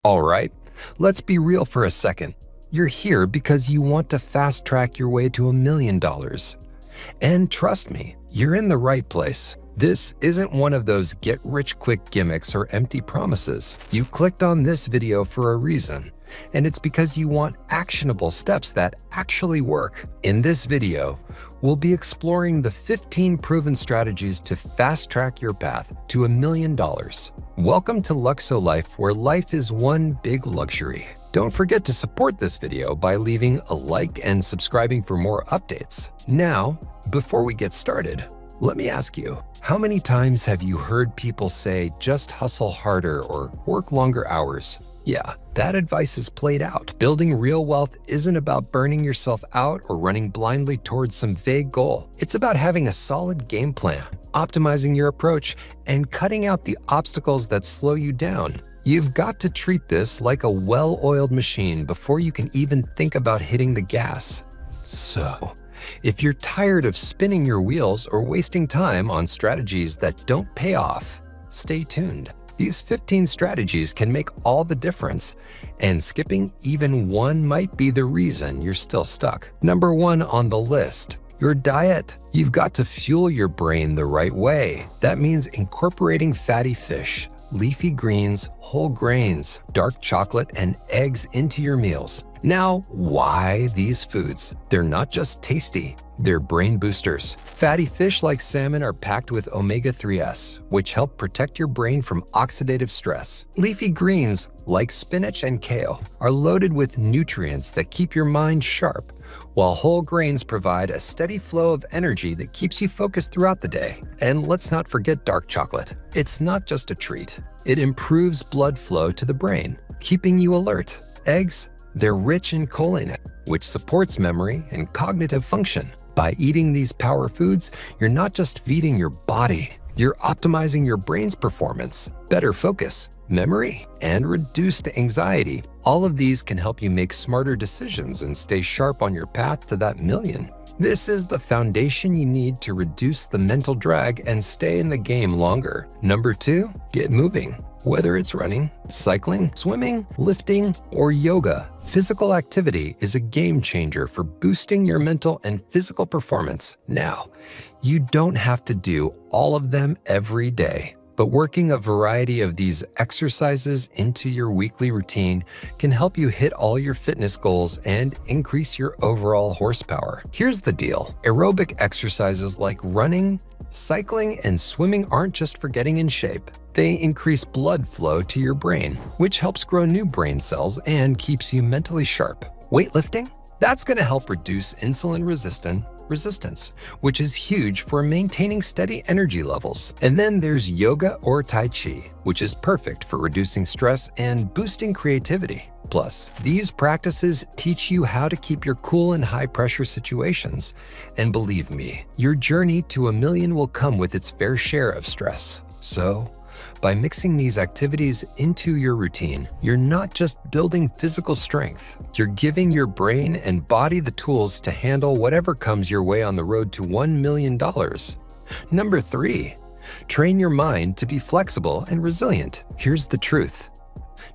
All right, let's be real for a second. You're here because you want to fast track your way to $1 million. And trust me, you're in the right place. This isn't one of those get-rich-quick gimmicks or empty promises. You clicked on this video for a reason, and it's because you want actionable steps that actually work. In this video, we'll be exploring the 15 proven strategies to fast-track your path to $1 million. Welcome to Luxo-Life, where life is one big luxury. Don't forget to support this video by leaving a like and subscribing for more updates. Now, before we get started, let me ask you, how many times have you heard people say just hustle harder or work longer hours? Yeah, that advice is played out. Building real wealth isn't about burning yourself out or running blindly towards some vague goal. It's about having a solid game plan, optimizing your approach, and cutting out the obstacles that slow you down. You've got to treat this like a well-oiled machine before you can even think about hitting the gas. So, if you're tired of spinning your wheels or wasting time on strategies that don't pay off, stay tuned. These 15 strategies can make all the difference, and skipping even one might be the reason you're still stuck. Number 1 on the list, your diet. You've got to fuel your brain the right way. That means incorporating fatty fish, leafy greens, whole grains, dark chocolate, and eggs into your meals. Now, why these foods? They're not just tasty, they're brain boosters. Fatty fish like salmon are packed with omega-3s, which help protect your brain from oxidative stress. Leafy greens, like spinach and kale, are loaded with nutrients that keep your mind sharp, while whole grains provide a steady flow of energy that keeps you focused throughout the day. And let's not forget dark chocolate. It's not just a treat. It improves blood flow to the brain, keeping you alert. Eggs, they're rich in choline, which supports memory and cognitive function. By eating these power foods, you're not just feeding your body, you're optimizing your brain's performance, better focus, memory, and reduced anxiety. All of these can help you make smarter decisions and stay sharp on your path to that million. This is the foundation you need to reduce the mental drag and stay in the game longer. Number 2, get moving. Whether it's running, cycling, swimming, lifting, or yoga, physical activity is a game changer for boosting your mental and physical performance. Now, you don't have to do all of them every day, but working a variety of these exercises into your weekly routine can help you hit all your fitness goals and increase your overall horsepower. Here's the deal. Aerobic exercises like running, cycling, and swimming aren't just for getting in shape. They increase blood flow to your brain, which helps grow new brain cells and keeps you mentally sharp. Weightlifting? That's going to help reduce insulin resistance, which is huge for maintaining steady energy levels. And then there's yoga or Tai Chi, which is perfect for reducing stress and boosting creativity. Plus, these practices teach you how to keep your cool in high-pressure situations. And believe me, your journey to $1 million will come with its fair share of stress. So, by mixing these activities into your routine, you're not just building physical strength, you're giving your brain and body the tools to handle whatever comes your way on the road to $1 million. Number 3, train your mind to be flexible and resilient. Here's the truth.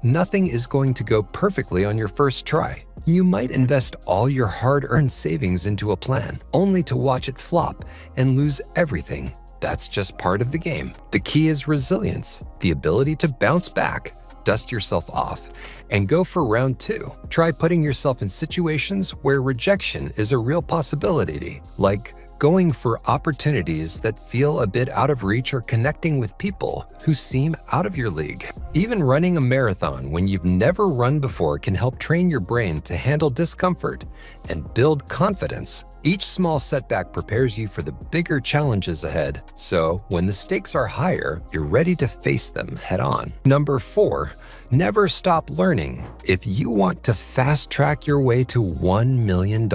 Nothing is going to go perfectly on your first try. You might invest all your hard-earned savings into a plan, only to watch it flop and lose everything. That's just part of the game. The key is resilience, the ability to bounce back, dust yourself off, and go for round 2. Try putting yourself in situations where rejection is a real possibility, like going for opportunities that feel a bit out of reach or connecting with people who seem out of your league. Even running a marathon when you've never run before can help train your brain to handle discomfort and build confidence. Each small setback prepares you for the bigger challenges ahead, so when the stakes are higher, you're ready to face them head on. Number 4, never stop learning. If you want to fast-track your way to $1 million,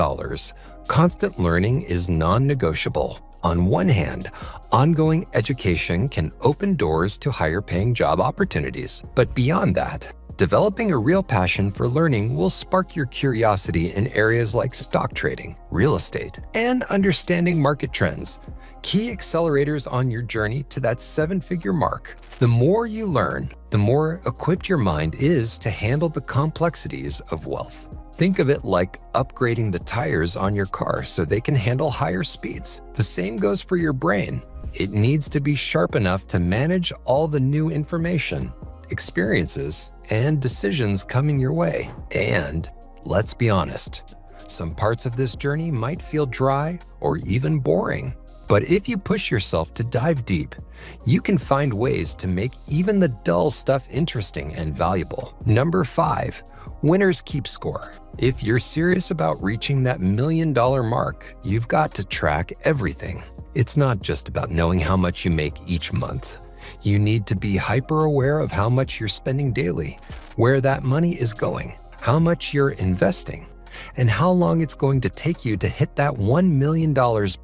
constant learning is non-negotiable. On one hand, ongoing education can open doors to higher-paying job opportunities, but beyond that, developing a real passion for learning will spark your curiosity in areas like stock trading, real estate, and understanding market trends. Key accelerators on your journey to that seven-figure mark. The more you learn, the more equipped your mind is to handle the complexities of wealth. Think of it like upgrading the tires on your car so they can handle higher speeds. The same goes for your brain. It needs to be sharp enough to manage all the new information, experiences, and decisions coming your way. And let's be honest, some parts of this journey might feel dry or even boring. But if you push yourself to dive deep, you can find ways to make even the dull stuff interesting and valuable. Number 5, winners keep score. If you're serious about reaching that $1 million mark, you've got to track everything. It's not just about knowing how much you make each month. You need to be hyper aware of how much you're spending daily, where that money is going, how much you're investing, and how long it's going to take you to hit that $1 million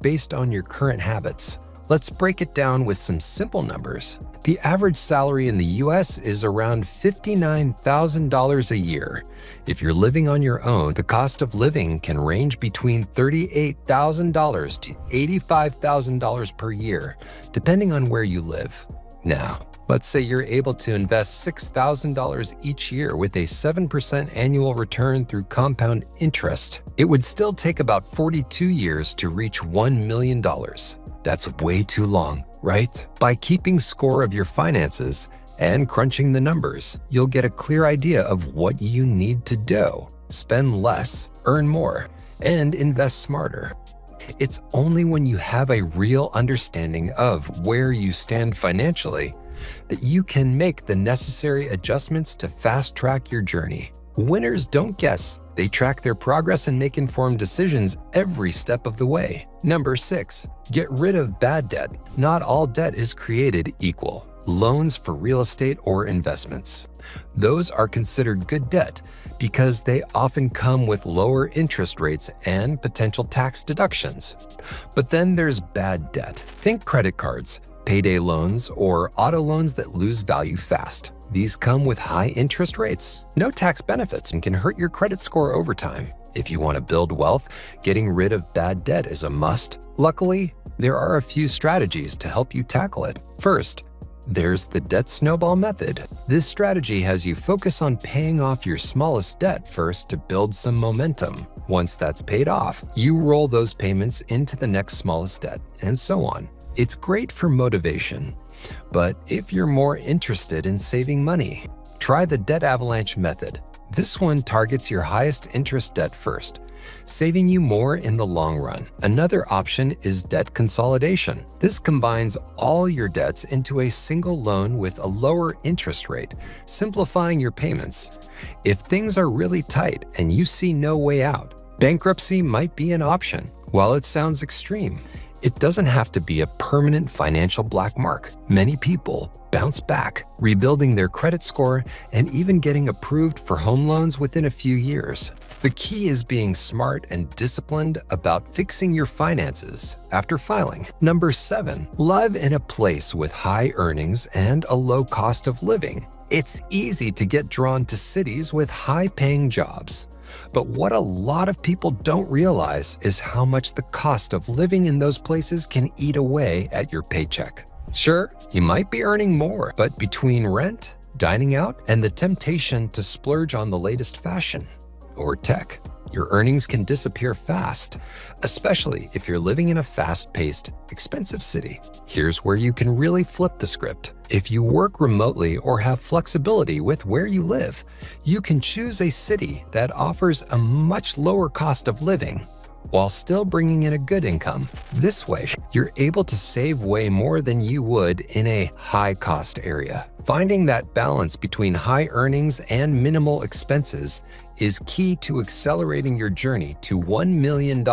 based on your current habits. Let's break it down with some simple numbers. The average salary in the US is around $59,000 a year. If you're living on your own, the cost of living can range between $38,000 to $85,000 per year, depending on where you live. Now, let's say you're able to invest $6,000 each year with a 7% annual return through compound interest. It would still take about 42 years to reach $1 million. That's way too long, right? By keeping score of your finances and crunching the numbers, you'll get a clear idea of what you need to do. Spend less, earn more, and invest smarter. It's only when you have a real understanding of where you stand financially that you can make the necessary adjustments to fast-track your journey. Winners don't guess. They track their progress and make informed decisions every step of the way. Number 6, get rid of bad debt. Not all debt is created equal. Loans for real estate or investments. Those are considered good debt because they often come with lower interest rates and potential tax deductions. But then there's bad debt. Think credit cards, payday loans, or auto loans that lose value fast. These come with high interest rates, no tax benefits, and can hurt your credit score over time. If you want to build wealth, getting rid of bad debt is a must. Luckily, there are a few strategies to help you tackle it. First, there's the debt snowball method. This strategy has you focus on paying off your smallest debt first to build some momentum. Once that's paid off, you roll those payments into the next smallest debt, and so on. It's great for motivation, but if you're more interested in saving money, try the debt avalanche method. This one targets your highest interest debt first, saving you more in the long run. Another option is debt consolidation. This combines all your debts into a single loan with a lower interest rate, simplifying your payments. If things are really tight and you see no way out, bankruptcy might be an option. While it sounds extreme, it doesn't have to be a permanent financial black mark. Many people bounce back, rebuilding their credit score and even getting approved for home loans within a few years. The key is being smart and disciplined about fixing your finances after filing. Number 7, live in a place with high earnings and a low cost of living. It's easy to get drawn to cities with high-paying jobs. But what a lot of people don't realize is how much the cost of living in those places can eat away at your paycheck. Sure, you might be earning more, but between rent, dining out, and the temptation to splurge on the latest fashion or tech, your earnings can disappear fast, especially if you're living in a fast-paced, expensive city. Here's where you can really flip the script. If you work remotely or have flexibility with where you live, you can choose a city that offers a much lower cost of living while still bringing in a good income. This way, you're able to save way more than you would in a high-cost area. Finding that balance between high earnings and minimal expenses is key to accelerating your journey to $1 million.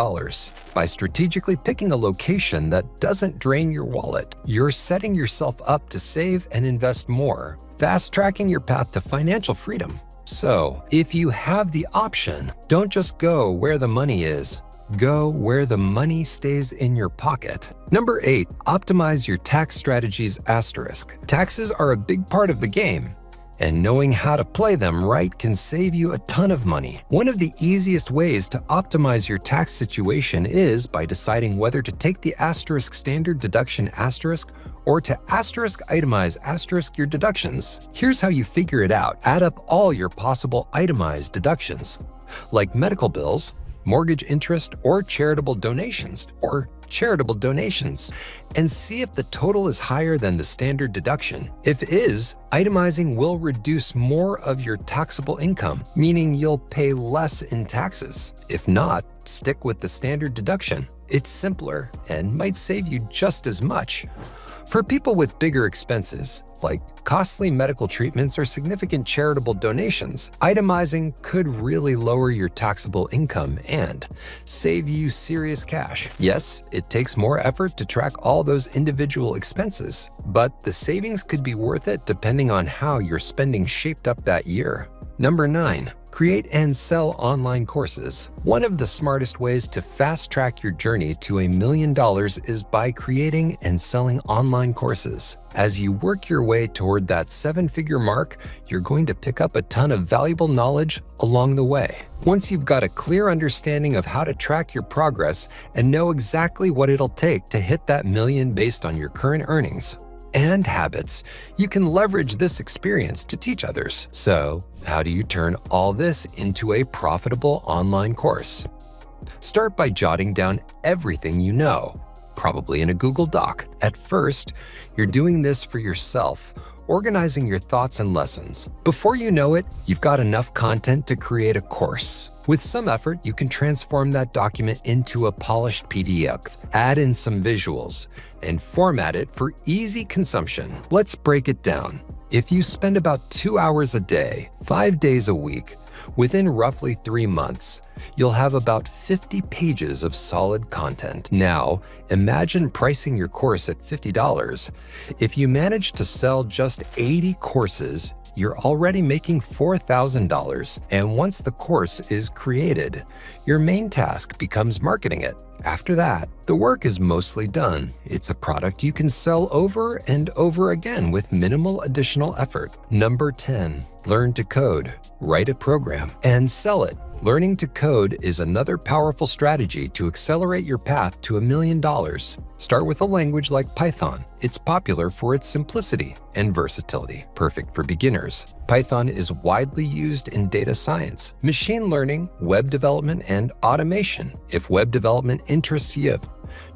By strategically picking a location that doesn't drain your wallet, you're setting yourself up to save and invest more, fast-tracking your path to financial freedom. So, if you have the option, don't just go where the money is. Go where the money stays in your pocket. Number 8, optimize your tax strategies asterisk. Taxes are a big part of the game. And knowing how to play them right can save you a ton of money. One of the easiest ways to optimize your tax situation is by deciding whether to take the asterisk standard deduction asterisk or to asterisk itemize asterisk your deductions. Here's how you figure it out. Add up all your possible itemized deductions, like medical bills, mortgage interest, or charitable donations, and see if the total is higher than the standard deduction. If it is, itemizing will reduce more of your taxable income, meaning you'll pay less in taxes. If not, stick with the standard deduction. It's simpler and might save you just as much. For people with bigger expenses, like costly medical treatments or significant charitable donations, itemizing could really lower your taxable income and save you serious cash. Yes, it takes more effort to track all those individual expenses, but the savings could be worth it depending on how your spending shaped up that year. Number 9. Create and sell online courses. One of the smartest ways to fast-track your journey to $1 million is by creating and selling online courses. As you work your way toward that 7-figure mark, you're going to pick up a ton of valuable knowledge along the way. Once you've got a clear understanding of how to track your progress and know exactly what it'll take to hit that million based on your current earnings and habits, you can leverage this experience to teach others. So, how do you turn all this into a profitable online course? Start by jotting down everything you know, probably in a Google Doc. At first, you're doing this for yourself, organizing your thoughts and lessons. Before you know it, you've got enough content to create a course. With some effort, you can transform that document into a polished PDF, add in some visuals, and format it for easy consumption. Let's break it down. If you spend about 2 hours a day, 5 days a week, within roughly 3 months, you'll have about 50 pages of solid content. Now, imagine pricing your course at $50. If you manage to sell just 80 courses, you're already making $4,000. And once the course is created, your main task becomes marketing it. After that, the work is mostly done. It's a product you can sell over and over again with minimal additional effort. Number 10, learn to code. Write a program and sell it. Learning to code is another powerful strategy to accelerate your path to $1 million. Start with a language like Python. It's popular for its simplicity and versatility, perfect for beginners. Python is widely used in data science, machine learning, web development, and automation. If web development interests you,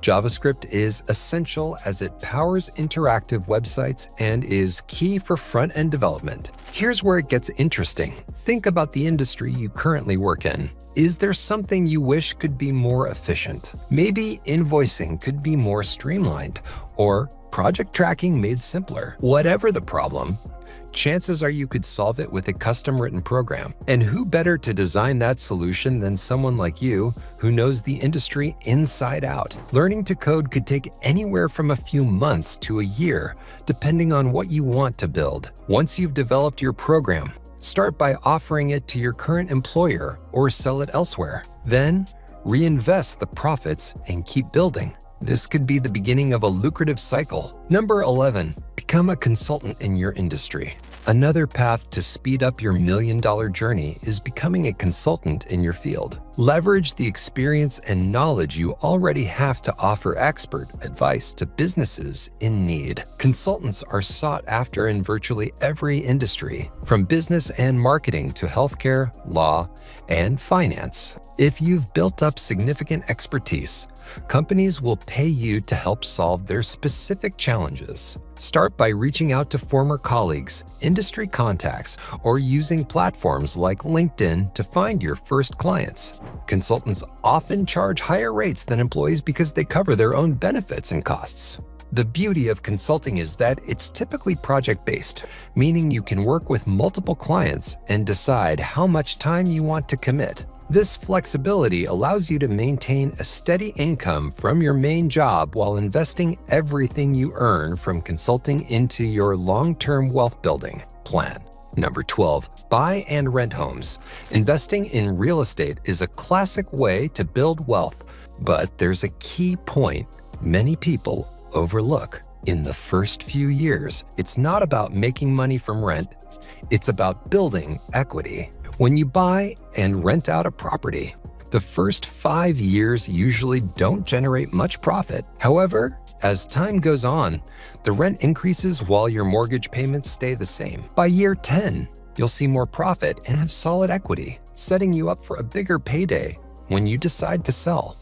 JavaScript is essential as it powers interactive websites and is key for front-end development. Here's where it gets interesting. Think about the industry you currently work in. Is there something you wish could be more efficient? Maybe invoicing could be more streamlined, or project tracking made simpler. Whatever the problem, chances are you could solve it with a custom-written program. And who better to design that solution than someone like you who knows the industry inside out? Learning to code could take anywhere from a few months to a year, depending on what you want to build. Once you've developed your program, start by offering it to your current employer or sell it elsewhere. Then, reinvest the profits and keep building. This could be the beginning of a lucrative cycle. Number 11, become a consultant in your industry. Another path to speed up your $1 million journey is becoming a consultant in your field. Leverage the experience and knowledge you already have to offer expert advice to businesses in need. Consultants are sought after in virtually every industry, from business and marketing to healthcare, law, and finance. If you've built up significant expertise, companies will pay you to help solve their specific challenges. Start by reaching out to former colleagues, industry contacts, or using platforms like LinkedIn to find your first clients. Consultants often charge higher rates than employees because they cover their own benefits and costs. The beauty of consulting is that it's typically project-based, meaning you can work with multiple clients and decide how much time you want to commit. This flexibility allows you to maintain a steady income from your main job while investing everything you earn from consulting into your long-term wealth building plan. Number 12, buy and rent homes. Investing in real estate is a classic way to build wealth, but there's a key point many people overlook. In the first few years, it's not about making money from rent. It's about building equity. When you buy and rent out a property, the first 5 years usually don't generate much profit. However, as time goes on, the rent increases while your mortgage payments stay the same. By year 10, you'll see more profit and have solid equity, setting you up for a bigger payday when you decide to sell.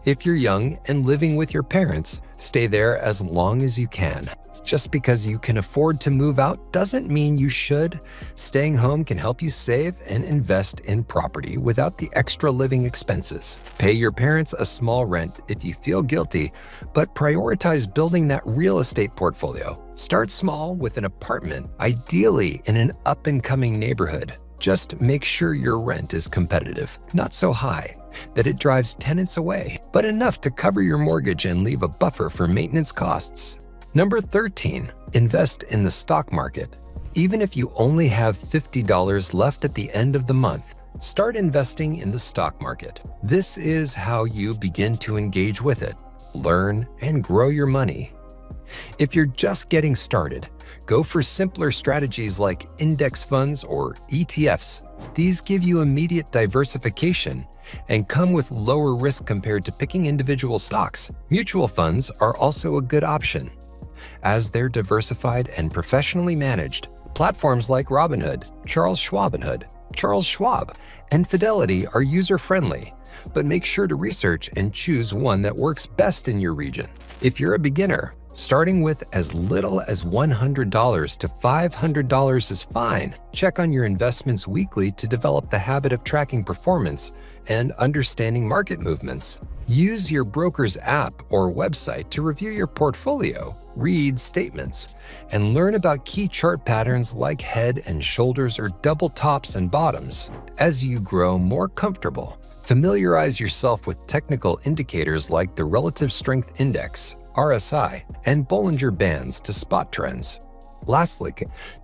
If you're young and living with your parents, stay there as long as you can. Just because you can afford to move out doesn't mean you should. Staying home can help you save and invest in property without the extra living expenses. Pay your parents a small rent if you feel guilty, but prioritize building that real estate portfolio. Start small with an apartment, ideally in an up-and-coming neighborhood. Just make sure your rent is competitive, not so high that it drives tenants away, but enough to cover your mortgage and leave a buffer for maintenance costs. Number 13, invest in the stock market. Even if you only have $50 left at the end of the month, start investing in the stock market. This is how you begin to engage with it, learn, and grow your money. If you're just getting started, go for simpler strategies like index funds or ETFs. These give you immediate diversification and come with lower risk compared to picking individual stocks. Mutual funds are also a good option, as they're diversified and professionally managed. Platforms like Robinhood, Charles Schwab, and Fidelity are user-friendly, but make sure to research and choose one that works best in your region. If you're a beginner, starting with as little as $100 to $500 is fine. Check on your investments weekly to develop the habit of tracking performance and understanding market movements. Use your broker's app or website to review your portfolio, read statements, and learn about key chart patterns like head and shoulders or double tops and bottoms. As you grow more comfortable, familiarize yourself with technical indicators like the Relative Strength Index, RSI, and Bollinger Bands to spot trends. Lastly,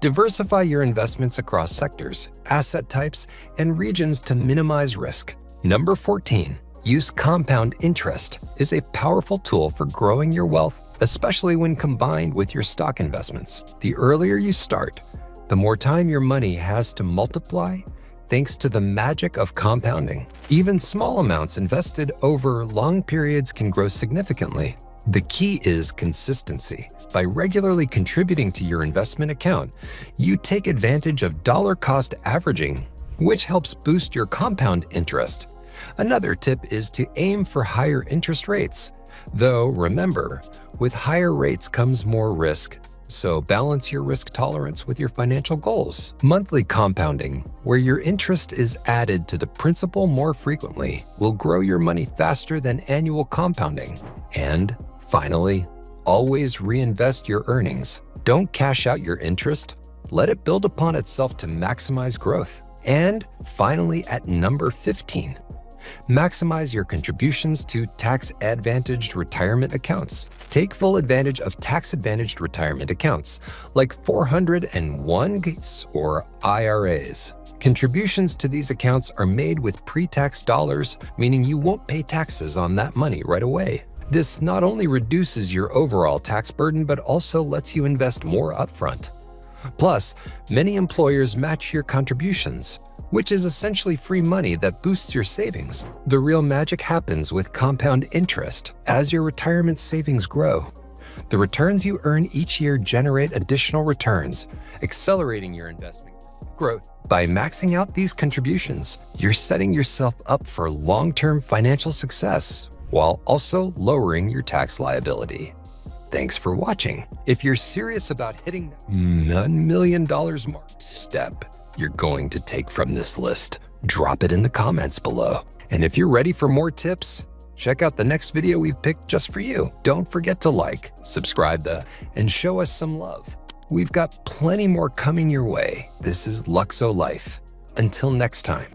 diversify your investments across sectors, asset types, and regions to minimize risk. Number 14. Use compound interest is a powerful tool for growing your wealth, especially when combined with your stock investments. The earlier you start, the more time your money has to multiply thanks to the magic of compounding. Even small amounts invested over long periods can grow significantly. The key is consistency. By regularly contributing to your investment account, you take advantage of dollar cost averaging, which helps boost your compound interest. Another tip is to aim for higher interest rates. Though remember, with higher rates comes more risk, so balance your risk tolerance with your financial goals. Monthly compounding, where your interest is added to the principal more frequently, will grow your money faster than annual compounding. And finally, always reinvest your earnings. Don't cash out your interest. Let it build upon itself to maximize growth. And finally, at number 15, maximize your contributions to tax-advantaged retirement accounts. Take full advantage of tax-advantaged retirement accounts like 401(k)s or IRAs. Contributions to these accounts are made with pre-tax dollars, meaning you won't pay taxes on that money right away. This not only reduces your overall tax burden, but also lets you invest more upfront. Plus, many employers match your contributions, which is essentially free money that boosts your savings. The real magic happens with compound interest. As your retirement savings grow, the returns you earn each year generate additional returns, accelerating your investment growth. By maxing out these contributions, you're setting yourself up for long-term financial success while also lowering your tax liability. Thanks for watching. If you're serious about hitting that $1 million mark step you're going to take from this list, drop it in the comments below. And if you're ready for more tips, check out the next video we've picked just for you. Don't forget to like, subscribe, and show us some love. We've got plenty more coming your way. This is Luxo-Life. Until next time.